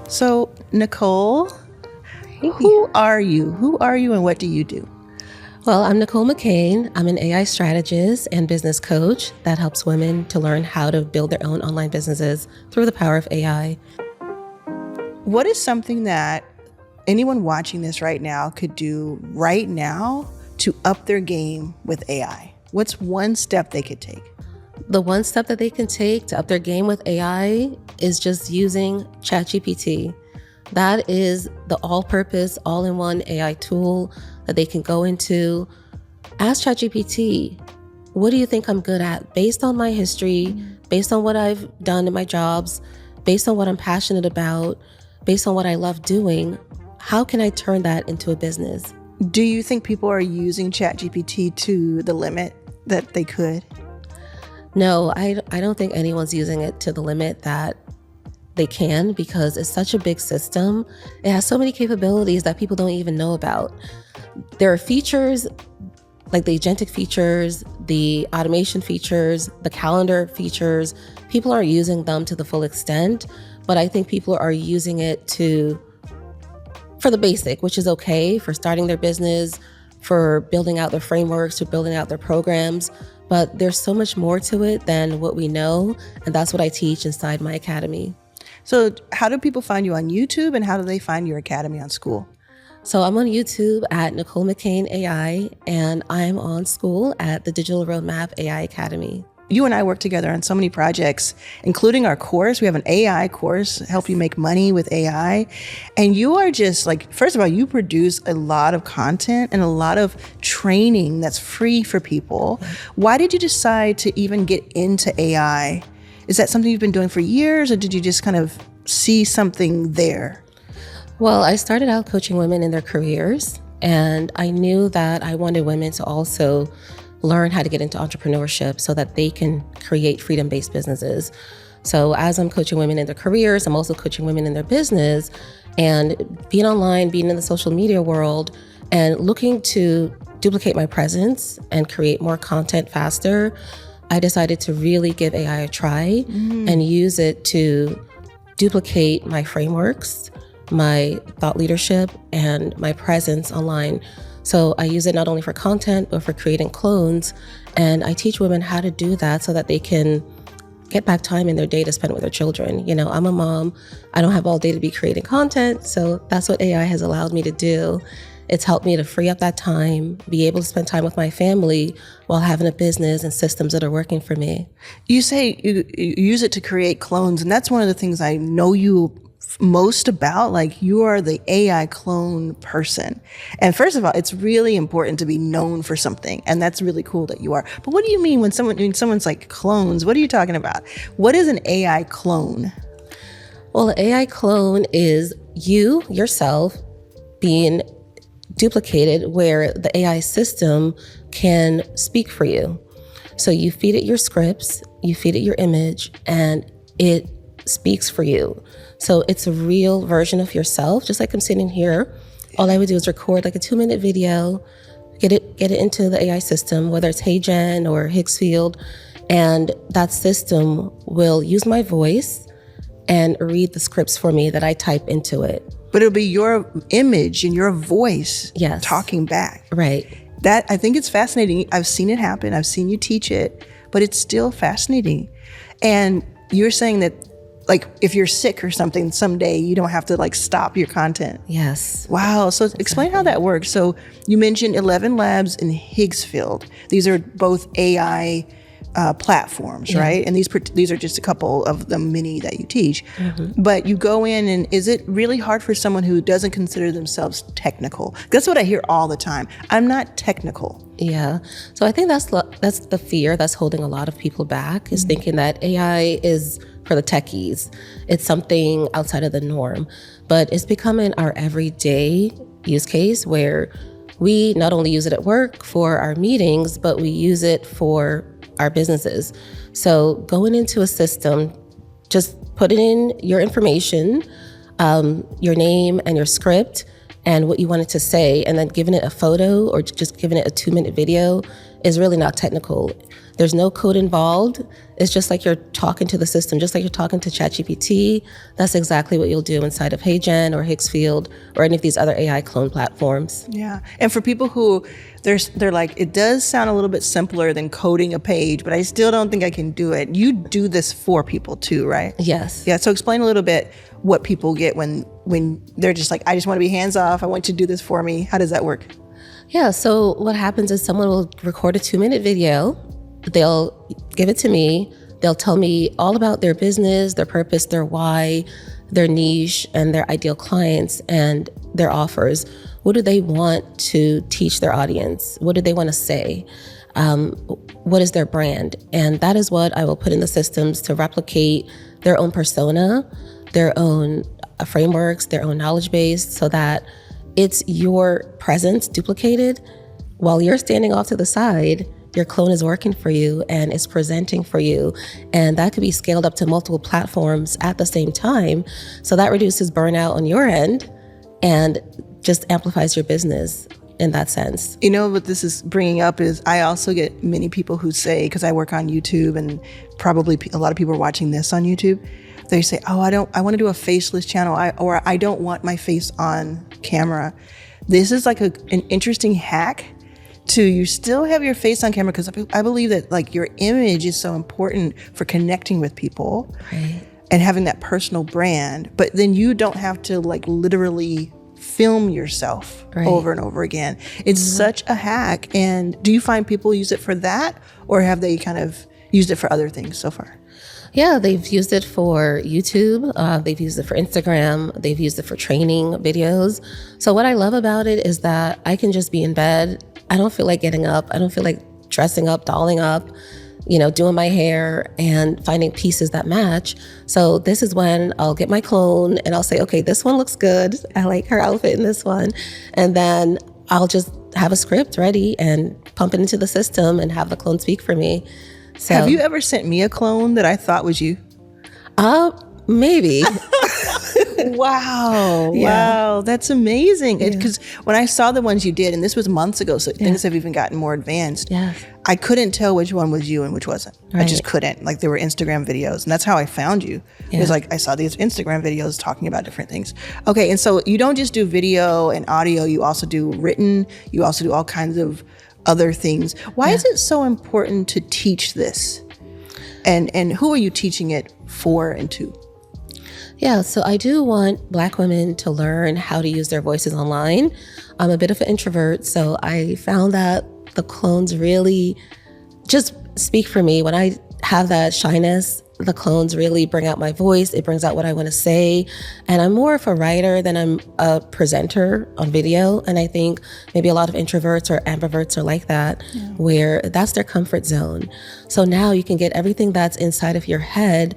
So, Nicole, Hey. who are you? Who are you and what do you do? Well, I'm Nicole McCain. I'm an AI strategist and business coach that helps women to learn how to build their own online businesses through the power of AI. What is something that anyone watching this right now could do right now to up their game with AI? What's one step they could take? The one step that they can take to up their game with AI is just using ChatGPT. That is the all-purpose, all-in-one AI tool that they can go into. Ask ChatGPT, what do you think I'm good at? Based on my history, based on what I've done in my jobs, based on what I'm passionate about, based on what I love doing, how can I turn that into a business? Do you think people are using ChatGPT to the limit that they could? No, I don't think anyone's using it to the limit that they can, because it's such a big system. It has so many capabilities that people don't even know about. There are features like the agentic features, the automation features, the calendar features. People aren't using them to the full extent, but I think people are using it for the basic, which is okay for starting their business, for building out their frameworks, for building out their programs. But there's so much more to it than what we know, and that's what I teach inside my academy. So how do people find you on YouTube and how do they find your academy on school? So I'm on YouTube at Nicole McCain AI, and I'm on school at the Digital Roadmap AI Academy. You and I work together on so many projects, including our course. We have an AI course, help you make money with AI. And you are just like, first of all, you produce a lot of content and a lot of training that's free for people. Why did you decide to even get into AI? Is that something you've been doing for years, or did you just kind of see something there? Well, I started out coaching women in their careers, and I knew that I wanted women to also learn how to get into entrepreneurship so that they can create freedom-based businesses. So as I'm coaching women in their careers, I'm also coaching women in their business, and being online, being in the social media world, and looking to duplicate my presence and create more content faster, I decided to really give AI a try and use it to duplicate my frameworks, my thought leadership, and my presence online. So I use it not only for content, but for creating clones. And I teach women how to do that so that they can get back time in their day to spend with their children. You know, I'm a mom. I don't have all day to be creating content. So that's what AI has allowed me to do. It's helped me to free up that time, be able to spend time with my family while having a business and systems that are working for me. You say you use it to create clones, and that's one of the things I know you most about. Like, you are the AI clone person. And first of all, it's really important to be known for something, and that's really cool that you are. But what do you mean when someone's like clones? What are you talking about? What is an AI clone? Well, an AI clone is you, yourself, being duplicated where the AI system can speak for you. So you feed it your scripts, you feed it your image, and it speaks for you. So it's a real version of yourself. Just like I'm sitting here, all I would do is record like a 2-minute video, get it into the AI system, whether it's HeyGen or Higgsfield, and that system will use my voice and read the scripts for me that I type into it. But it'll be your image and your voice talking back. Right. That, I think it's fascinating. I've seen it happen. I've seen you teach it, but it's still fascinating. And you're saying that, like, if you're sick or something someday, you don't have to like stop your content. Yes. Wow. So explain how that works. So you mentioned 11 labs in Higgsfield. These are both AI platforms, right? And these are just a couple of the many that you teach. But you go in, and is it really hard for someone who doesn't consider themselves technical? That's what I hear all the time. I'm not technical. Yeah. So I think that's the fear that's holding a lot of people back, is thinking that AI is for the techies. It's something outside of the norm, but it's becoming our everyday use case where we not only use it at work for our meetings, but we use it for our businesses. So going into a system, just put in your information, your name and your script, and what you want it to say, and then giving it a photo or just giving it a 2-minute video is really not technical. There's no code involved. It's just like you're talking to the system, just like you're talking to ChatGPT. That's exactly what you'll do inside of HeyGen or Higgsfield or any of these other AI clone platforms. Yeah. And for people who they're like, it does sound a little bit simpler than coding a page, but I still don't think I can do it. You do this for people too, right? Yes. Yeah. So explain a little bit what people get when they're just like, I just want to be hands off. I want you to do this for me. How does that work? Yeah. So what happens is someone will record a 2-minute video. They'll give it to me. They'll tell me all about their business, their purpose, their why, their niche, and their ideal clients and their offers. What do they want to teach their audience? What do they want to say? What is their brand? And that is what I will put in the systems to replicate their own persona, their own frameworks, their own knowledge base, so that it's your presence duplicated while you're standing off to the side. Your clone is working for you and is presenting for you. And that could be scaled up to multiple platforms at the same time. So that reduces burnout on your end and just amplifies your business in that sense. You know what this is bringing up is I also get many people who say, because I work on YouTube and probably a lot of people are watching this on YouTube, they say, oh, I want to do a faceless channel, or I don't want my face on camera. This is like an interesting hack to you still have your face on camera, because I believe that like your image is so important for connecting with people, right, and having that personal brand, but then you don't have to like literally film yourself over and over again. It's such a hack. And do you find people use it for that, or have they kind of used it for other things so far? Yeah, they've used it for YouTube. They've used it for Instagram. They've used it for training videos. So what I love about it is that I can just be in bed. I don't feel like getting up. I don't feel like dressing up, dolling up, doing my hair and finding pieces that match. So this is when I'll get my clone and I'll say, okay, this one looks good. I like her outfit in this one. And then I'll just have a script ready and pump it into the system and have the clone speak for me. So, have you ever sent me a clone that I thought was you? Maybe. Wow. Yeah. Wow. That's amazing. Because when I saw the ones you did, and this was months ago, so things have even gotten more advanced. Yeah. I couldn't tell which one was you and which wasn't. Right. I just couldn't. Like, there were Instagram videos, and that's how I found you. It was like I saw these Instagram videos talking about different things. Okay. And so you don't just do video and audio, you also do written, you also do all kinds of other things. Why is it so important to teach this? And who are you teaching it for and to? Yeah, so I do want Black women to learn how to use their voices online. I'm a bit of an introvert, so I found that the clones really just speak for me. When I have that shyness, the clones really bring out my voice. It brings out what I want to say. And I'm more of a writer than I'm a presenter on video. And I think maybe a lot of introverts or ambiverts are like that, where that's their comfort zone. So now you can get everything that's inside of your head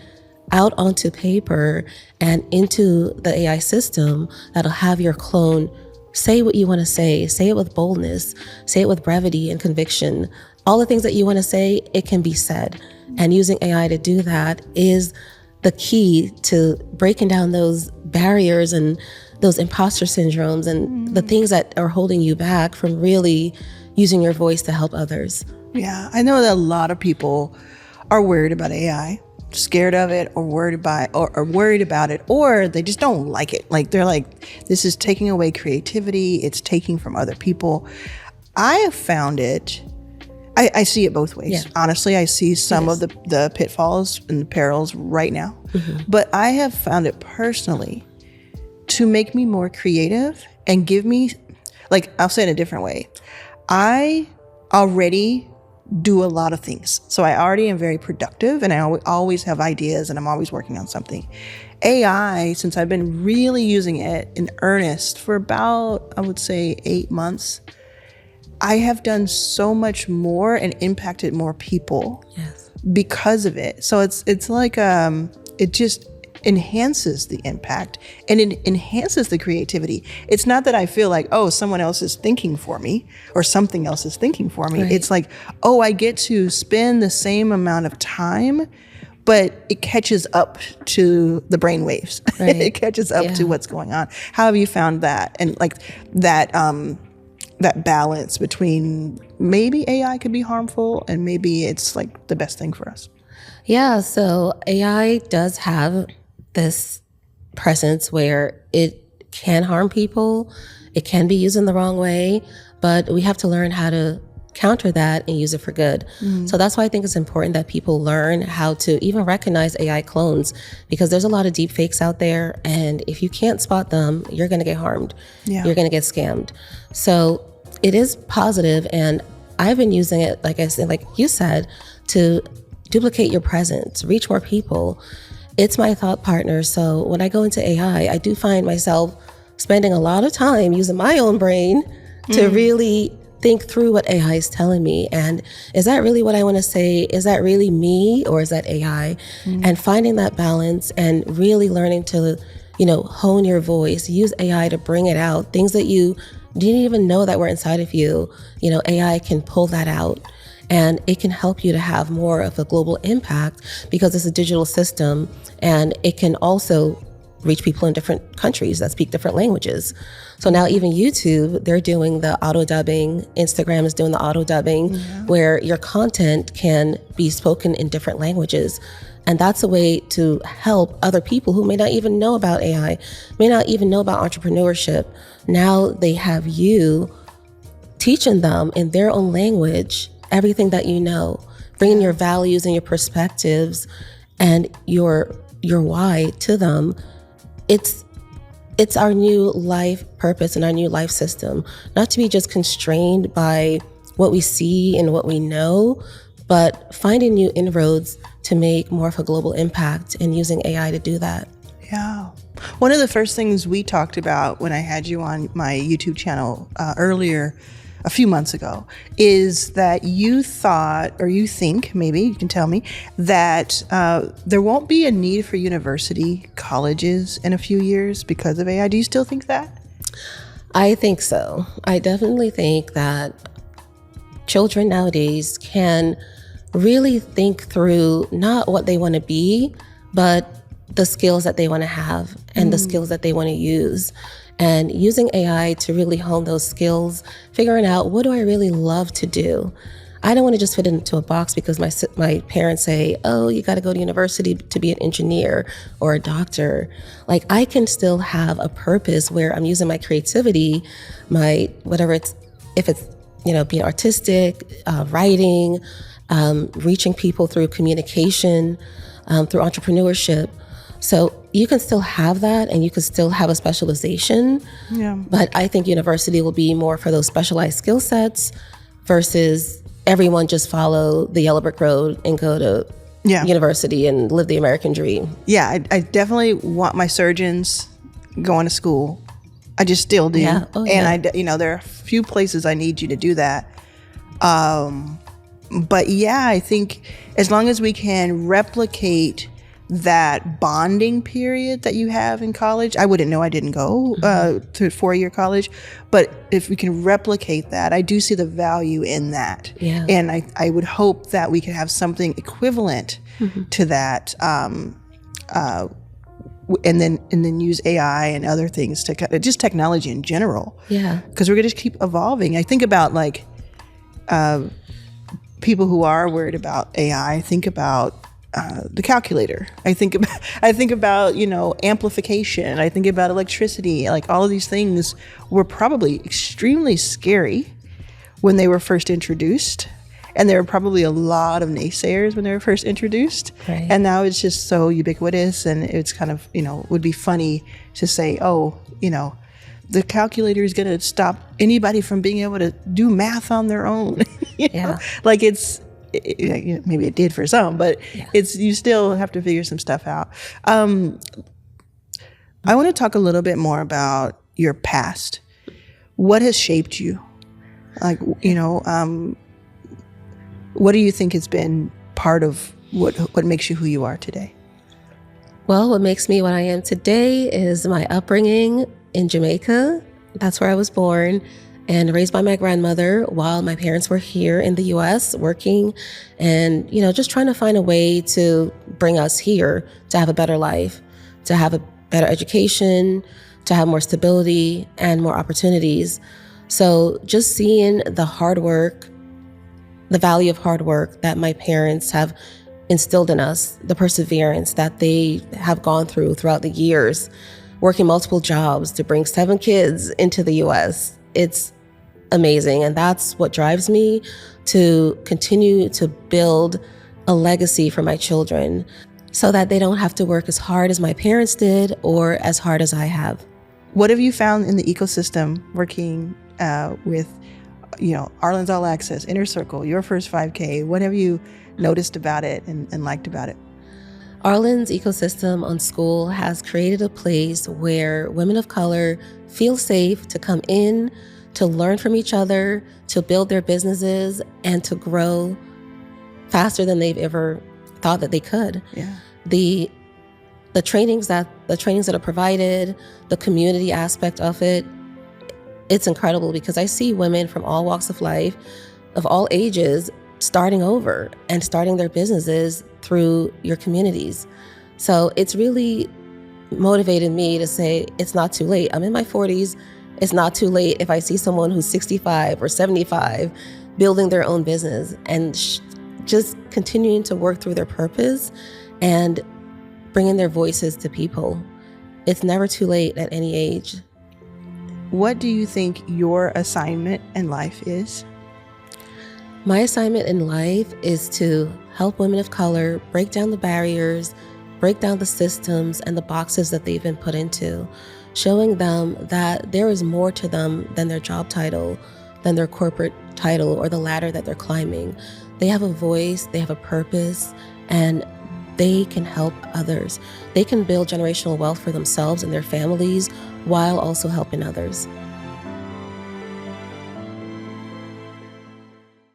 out onto paper and into the AI system that'll have your clone say what you want to say it with boldness, say it with brevity and conviction. All the things that you want to say, it can be said. And using AI to do that is the key to breaking down those barriers and those imposter syndromes and the things that are holding you back from really using your voice to help others. Yeah, I know that a lot of people are worried about AI, scared of it, or worried about it, or they just don't like it. Like, they're like, this is taking away creativity. It's taking from other people. I have found it, I see it both ways. Yeah. Honestly, I see some of the pitfalls and the perils right now. But I have found it personally to make me more creative and give me, like, I'll say it in a different way. I already do a lot of things. So I already am very productive, and I always have ideas, and I'm always working on something. AI, since I've been really using it in earnest for about, I would say, 8 months, I have done so much more and impacted more people because of it. So it's like it just enhances the impact, and it enhances the creativity. It's not that I feel like, oh, someone else is thinking for me or something else is thinking for me. Right. It's like, oh, I get to spend the same amount of time but it catches up to the brain waves. Right. It catches up to what's going on. How have you found that? And like that balance between maybe AI could be harmful and maybe it's like the best thing for us. Yeah, so AI does have this presence where it can harm people. It can be used in the wrong way, but we have to learn how to counter that and use it for good. So that's why I think it's important that people learn how to even recognize AI clones, because there's a lot of deep fakes out there. And if you can't spot them, you're going to get harmed. Yeah. You're going to get scammed. So it is positive, and I've been using it, like I said, like you said, to duplicate your presence, reach more people. It's my thought partner. So when I go into AI, I do find myself spending a lot of time using my own brain to really think through what AI is telling me. And is that really what I want to say? Is that really me, or is that AI? And finding that balance and really learning to, hone your voice, use AI to bring it out. Things that you didn't even know that were inside of you, AI can pull that out. And it can help you to have more of a global impact because it's a digital system, and it can also reach people in different countries that speak different languages. So now even YouTube, they're doing the auto dubbing. Instagram is doing the auto dubbing, where your content can be spoken in different languages. And that's a way to help other people who may not even know about AI, may not even know about entrepreneurship. Now they have you teaching them in their own language everything that you know, bringing your values and your perspectives and your why to them. It's our new life purpose and our new life system, not to be just constrained by what we see and what we know, but finding new inroads to make more of a global impact and using AI to do that. Yeah. One of the first things we talked about when I had you on my YouTube channel earlier, a few months ago, is that you thought, or you think, maybe you can tell me, that there won't be a need for university colleges in a few years because of AI. Do you still think that? I think so. I definitely think that children nowadays can really think through not what they want to be, but the skills that they want to have and the skills that they want to use. And using AI to really hone those skills, figuring out, what do I really love to do? I don't want to just fit into a box because my parents say, oh, you got to go to university to be an engineer or a doctor. Like, I can still have a purpose where I'm using my creativity, my whatever it's, if it's, being artistic, writing, reaching people through communication, through entrepreneurship. So you can still have that, and you can still have a specialization. Yeah. But I think university will be more for those specialized skill sets versus everyone just follow the yellow brick road and go to university and live the American dream. Yeah, I definitely want my surgeons going to school. I just still do. Yeah. Oh, and there are a few places I need you to do that. But yeah, I think as long as we can replicate that bonding period that you have in college, I wouldn't know, I didn't go to 4-year college, but if we can replicate that, I do see the value in that. Yeah. And I would hope that we could have something equivalent to that, and then use AI and other things to just technology in general. Yeah. Because we're going to keep evolving. I think about like people who are worried about AI. Think about the calculator. I think about amplification. I think about electricity. Like, all of these things were probably extremely scary when they were first introduced, and there were probably a lot of naysayers when they were first introduced. Right. And now it's just so ubiquitous, and it's kind of would be funny to say, the calculator is going to stop anybody from being able to do math on their own. Like maybe it did for some, but you still have to figure some stuff out. I want to talk a little bit more about your past. What has shaped you? Like, what do you think has been part of what makes you who you are today? Well, what makes me what I am today is my upbringing in Jamaica. That's where I was born. and raised by my grandmother while my parents were here in the US working and, just trying to find a way to bring us here to have a better life, to have a better education, to have more stability and more opportunities. So just seeing the hard work, the value of hard work that my parents have instilled in us, the perseverance that they have gone throughout the years, working multiple jobs to bring 7 kids into the US. It's amazing. And that's what drives me to continue to build a legacy for my children so that they don't have to work as hard as my parents did or as hard as I have. What have you found in the ecosystem working with, Arlan's All Access, Inner Circle, Your First 5K? What have you noticed about it and liked about it? Arlan's ecosystem on school has created a place where women of color feel safe to come in, to learn from each other, to build their businesses, and to grow faster than they've ever thought that they could. Yeah. The trainings that are provided, the community aspect of it, it's incredible because I see women from all walks of life, of all ages, starting over and starting their businesses through your communities. So it's really motivated me to say it's not too late. I'm in my 40s. It's not too late if I see someone who's 65 or 75 building their own business and just continuing to work through their purpose and bringing their voices to people. It's never too late at any age. What do you think your assignment in life is? My assignment in life is to help women of color break down the barriers, break down the systems and the boxes that they've been put into, showing them that there is more to them than their job title, than their corporate title or the ladder that they're climbing. They have a voice, they have a purpose, and they can help others. They can build generational wealth for themselves and their families while also helping others.